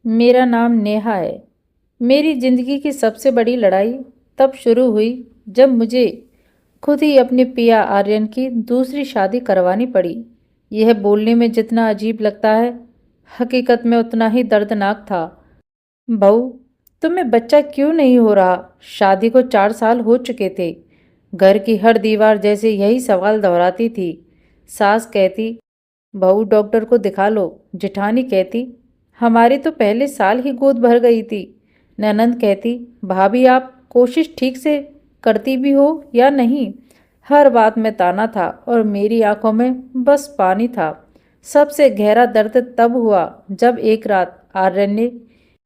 मेरा नाम नेहा है। मेरी ज़िंदगी की सबसे बड़ी लड़ाई तब शुरू हुई जब मुझे खुद ही अपने पिया आर्यन की दूसरी शादी करवानी पड़ी। यह बोलने में जितना अजीब लगता है, हकीकत में उतना ही दर्दनाक था। बहू, तुम्हें बच्चा क्यों नहीं हो रहा? शादी को 4 साल हो चुके थे। घर की हर दीवार जैसे यही सवाल दोहराती थी। सास कहती, बहू डॉक्टर को दिखा लो। जिठानी कहती, हमारी तो पहले साल ही गोद भर गई थी। ननंद कहती, भाभी आप कोशिश ठीक से करती भी हो या नहीं? हर बात में ताना था और मेरी आंखों में बस पानी था। सबसे गहरा दर्द तब हुआ जब एक रात आर्यन ने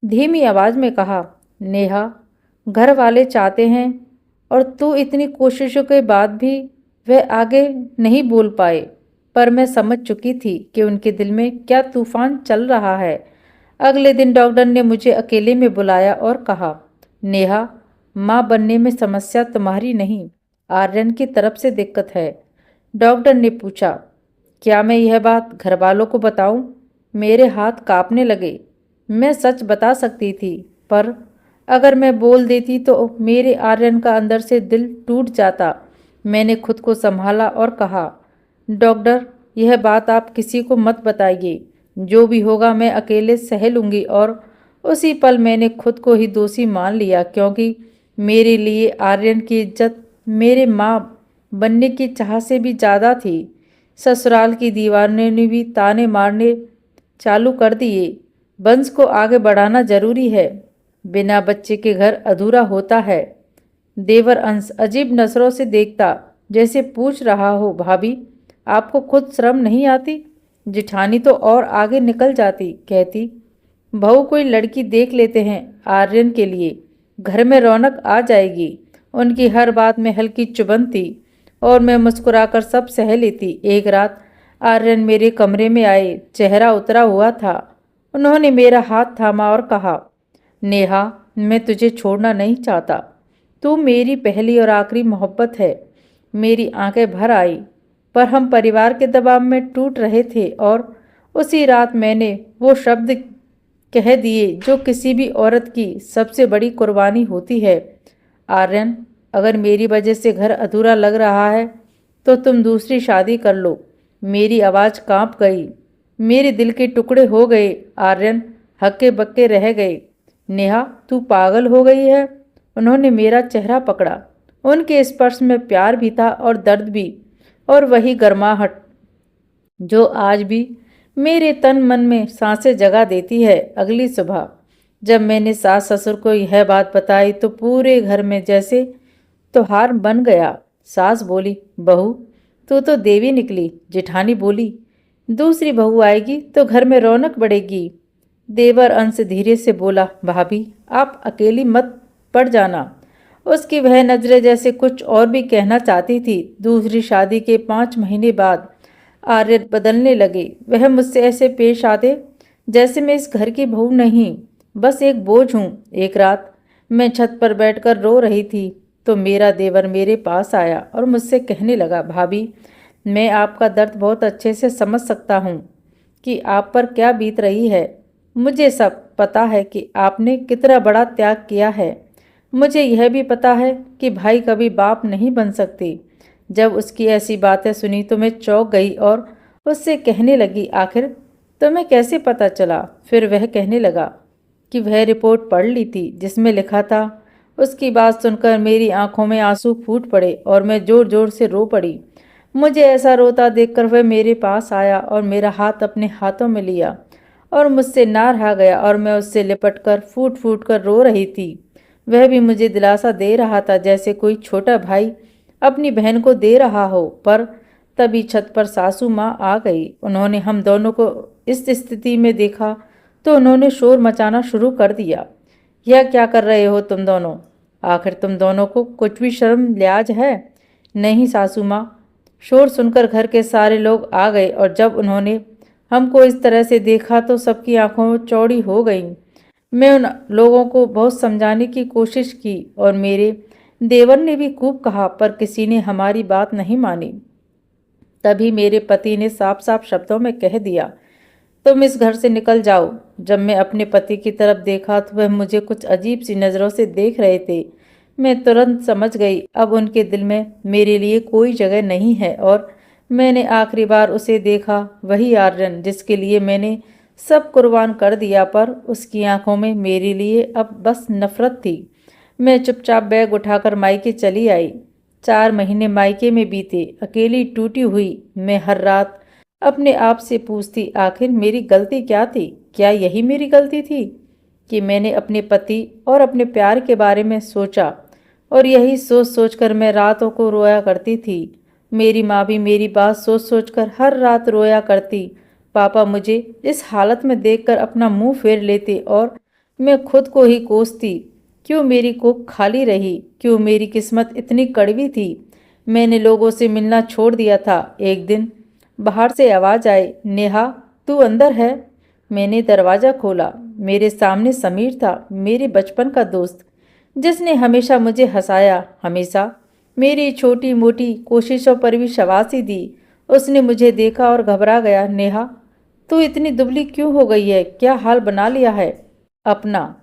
धीमी आवाज में कहा, नेहा, घर वाले चाहते हैं और तू इतनी कोशिशों के बाद भी वह आगे नहीं बोल पाए। पर मैं समझ चुकी थी कि उनके दिल में क्या तूफान चल रहा है। अगले दिन डॉक्टर ने मुझे अकेले में बुलाया और कहा, नेहा, माँ बनने में समस्या तुम्हारी नहीं, आर्यन की तरफ से दिक्कत है। डॉक्टर ने पूछा, क्या मैं यह बात घर वालों को बताऊं? मेरे हाथ कांपने लगे। मैं सच बता सकती थी, पर अगर मैं बोल देती तो मेरे आर्यन का अंदर से दिल टूट जाता। मैंने खुद को संभाला और कहा, डॉक्टर, यह बात आप किसी को मत बताइए। जो भी होगा मैं अकेले सह लूँगी। और उसी पल मैंने खुद को ही दोषी मान लिया, क्योंकि मेरे लिए आर्यन की इज्जत मेरे माँ बनने की चाह से भी ज़्यादा थी। ससुराल की दीवारों ने भी ताने मारने चालू कर दिए। वंश को आगे बढ़ाना जरूरी है, बिना बच्चे के घर अधूरा होता है। देवर अंश अजीब नजरों से देखता, जैसे पूछ रहा हो, भाभी आपको खुद शर्म नहीं आती? जिठानी तो और आगे निकल जाती, कहती, बहू कोई लड़की देख लेते हैं आर्यन के लिए, घर में रौनक आ जाएगी। उनकी हर बात में हल्की चुभन थी और मैं मुस्कुराकर सब सह लेती। एक रात आर्यन मेरे कमरे में आए, चेहरा उतरा हुआ था। उन्होंने मेरा हाथ थामा और कहा, नेहा, मैं तुझे छोड़ना नहीं चाहता। तू मेरी पहली और आखिरी मोहब्बत है। मेरी आंखें भर आई, पर हम परिवार के दबाव में टूट रहे थे और उसी रात मैंने वो शब्द कह दिए जो किसी भी औरत की सबसे बड़ी कुर्बानी होती है। आर्यन, अगर मेरी वजह से घर अधूरा लग रहा है तो तुम दूसरी शादी कर लो। मेरी आवाज़ कांप गई, मेरे दिल के टुकड़े हो गए। आर्यन हक्के बक्के रह गए। नेहा, तू पागल हो गई है? उन्होंने मेरा चेहरा पकड़ा। उनके स्पर्श में प्यार भी था और दर्द भी, और वही गर्माहट जो आज भी मेरे तन मन में सांसें जगा देती है। अगली सुबह जब मैंने सास ससुर को यह बात बताई तो पूरे घर में जैसे त्योहार बन गया। सास बोली, बहू तू तो देवी निकली। जिठानी बोली, दूसरी बहू आएगी तो घर में रौनक बढ़ेगी। देवर अंश धीरे से बोला, भाभी आप अकेली मत पड़ जाना। उसकी वह नजरें जैसे कुछ और भी कहना चाहती थी। दूसरी शादी के 5 महीने बाद आर्यन बदलने लगे। वह मुझसे ऐसे पेश आते जैसे मैं इस घर की बहू नहीं, बस एक बोझ हूँ। एक रात मैं छत पर बैठकर रो रही थी तो मेरा देवर मेरे पास आया और मुझसे कहने लगा, भाभी मैं आपका दर्द बहुत अच्छे से समझ सकता हूँ कि आप पर क्या बीत रही है। मुझे सब पता है कि आपने कितना बड़ा त्याग किया है। मुझे यह भी पता है कि भाई कभी बाप नहीं बन सकती। जब उसकी ऐसी बातें सुनी तो मैं चौंक गई और उससे कहने लगी, आखिर तुम्हें कैसे पता चला? फिर वह कहने लगा कि वह रिपोर्ट पढ़ ली थी जिसमें लिखा था। उसकी बात सुनकर मेरी आंखों में आंसू फूट पड़े और मैं जोर जोर से रो पड़ी। मुझे ऐसा रोता देखकर वह मेरे पास आया और मेरा हाथ अपने हाथों में लिया और मुझसे ना रहा गया और मैं उससे लिपटकर फूट फूट कर रो रही थी। वह भी मुझे दिलासा दे रहा था, जैसे कोई छोटा भाई अपनी बहन को दे रहा हो। पर तभी छत पर सासू माँ आ गई। उन्होंने हम दोनों को इस स्थिति में देखा तो उन्होंने शोर मचाना शुरू कर दिया। यह क्या कर रहे हो तुम दोनों? आखिर तुम दोनों को कुछ भी शर्म लिहाज है? नहीं सासू माँ। शोर सुनकर घर के सारे लोग आ गए और जब उन्होंने हमको इस तरह से देखा तो सबकी आंखों चौड़ी हो गईं। मैं उन लोगों को बहुत समझाने की कोशिश की और मेरे देवर ने भी खूब कहा, पर किसी ने हमारी बात नहीं मानी। तभी मेरे पति ने साफ साफ शब्दों में कह दिया, तुम इस घर से निकल जाओ। जब मैं अपने पति की तरफ देखा तो वह मुझे कुछ अजीब सी नज़रों से देख रहे थे। मैं तुरंत समझ गई अब उनके दिल में मेरे लिए कोई जगह नहीं है। और मैंने आखिरी बार उसे देखा, वही आर्यन जिसके लिए मैंने सब कुर्बान कर दिया, पर उसकी आंखों में मेरे लिए अब बस नफरत थी। मैं चुपचाप बैग उठाकर मायके चली आई। 4 महीने मायके में बीते, अकेली टूटी हुई। मैं हर रात अपने आप से पूछती, आखिर मेरी गलती क्या थी? क्या यही मेरी गलती थी कि मैंने अपने पति और अपने प्यार के बारे में सोचा? और यही सोच सोचकर मैं रातों को रोया करती थी। मेरी माँ भी मेरी बात सोच सोचकर हर रात रोया करती। पापा मुझे इस हालत में देखकर अपना मुंह फेर लेते और मैं खुद को ही कोसती, क्यों मेरी कोख खाली रही, क्यों मेरी किस्मत इतनी कड़वी थी। मैंने लोगों से मिलना छोड़ दिया था। एक दिन बाहर से आवाज़ आई, नेहा तू अंदर है? मैंने दरवाज़ा खोला। मेरे सामने समीर था, मेरे बचपन का दोस्त, जिसने हमेशा मुझे हंसाया, हमेशा मेरी छोटी मोटी कोशिशों पर भी शाबाशी दी। उसने मुझे देखा और घबरा गया। नेहा तू इतनी दुबली क्यों हो गई है? क्या हाल बना लिया है अपना?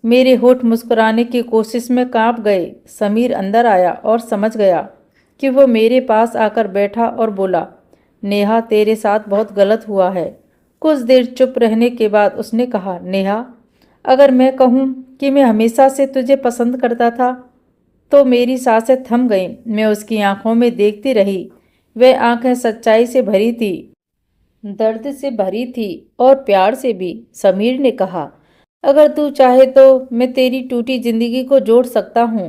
मेरे होठ मुस्कुराने की कोशिश में कांप गए। समीर अंदर आया और समझ गया कि वो मेरे पास आकर बैठा और बोला, नेहा तेरे साथ बहुत गलत हुआ है। कुछ देर चुप रहने के बाद उसने कहा, नेहा अगर मैं कहूँ कि मैं हमेशा से तुझे पसंद करता था तो मेरी सांसें थम गईं। मैं उसकी आंखों में देखती रही। वह आंखें सच्चाई से भरी थी, दर्द से भरी थी और प्यार से भी। समीर ने कहा, अगर तू चाहे तो मैं तेरी टूटी जिंदगी को जोड़ सकता हूँ,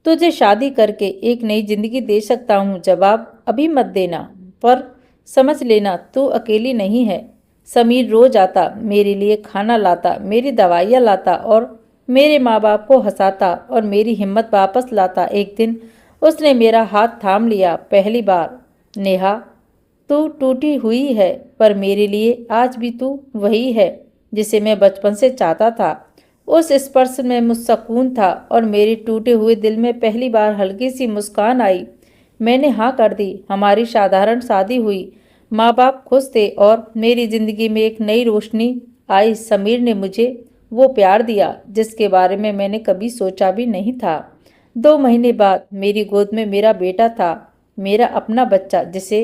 तुझे शादी करके एक नई जिंदगी दे सकता हूँ। जवाब अभी मत देना, पर समझ लेना तू अकेली नहीं है। समीर रोज आता, मेरे लिए खाना लाता, मेरी दवाइयाँ लाता और मेरे माँ बाप को हंसाता और मेरी हिम्मत वापस लाता। एक दिन उसने मेरा हाथ थाम लिया, पहली बार। नेहा तू टूटी हुई है, पर मेरे लिए आज भी तू वही है जिसे मैं बचपन से चाहता था। उस स्पर्श में मुस्कून था और मेरे टूटे हुए दिल में पहली बार हल्की सी मुस्कान आई। मैंने हाँ कर दी। हमारी साधारण शादी हुई, माँ बाप खुश थे और मेरी जिंदगी में एक नई रोशनी आई। समीर ने मुझे वो प्यार दिया जिसके बारे में मैंने कभी सोचा भी नहीं था। 2 महीने बाद मेरी गोद में मेरा बेटा था, मेरा अपना बच्चा जिसे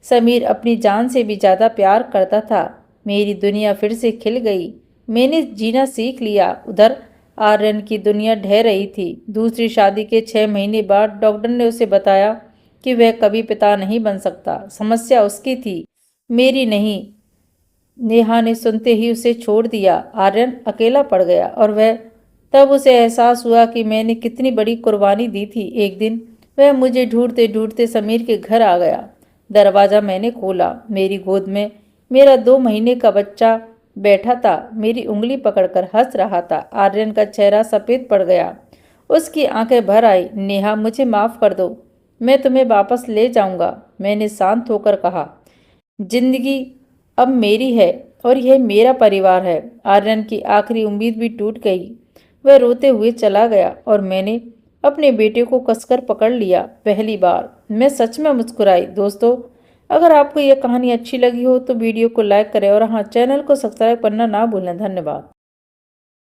समीर अपनी जान से भी ज़्यादा प्यार करता था। मेरी दुनिया फिर से खिल गई। मैंने जीना सीख लिया। उधर आर्यन की दुनिया ढह रही थी। दूसरी शादी के 6 महीने बाद डॉक्टर ने उसे बताया कि वह कभी पिता नहीं बन सकता। समस्या उसकी थी, मेरी नहीं। नेहा ने सुनते ही उसे छोड़ दिया। आर्यन अकेला पड़ गया और वह तब उसे एहसास हुआ कि मैंने कितनी बड़ी कुर्बानी दी थी। एक दिन वह मुझे ढूंढते ढूंढते समीर के घर आ गया। दरवाज़ा मैंने खोला। मेरी गोद में मेरा 2 महीने का बच्चा बैठा था, मेरी उंगली पकड़कर हंस रहा था। आर्यन का चेहरा सफ़ेद पड़ गया, उसकी आंखें भर आई। नेहा मुझे माफ़ कर दो, मैं तुम्हें वापस ले जाऊंगा, मैंने शांत होकर कहा। जिंदगी अब मेरी है और यह मेरा परिवार है। आर्यन की आखिरी उम्मीद भी टूट गई। वह रोते हुए चला गया और मैंने अपने बेटे को कसकर पकड़ लिया। पहली बार मैं सच में मुस्कुराई। दोस्तों, अगर आपको यह कहानी अच्छी लगी हो तो वीडियो को लाइक करें और हाँ, चैनल को सब्सक्राइब करना ना भूलें। धन्यवाद।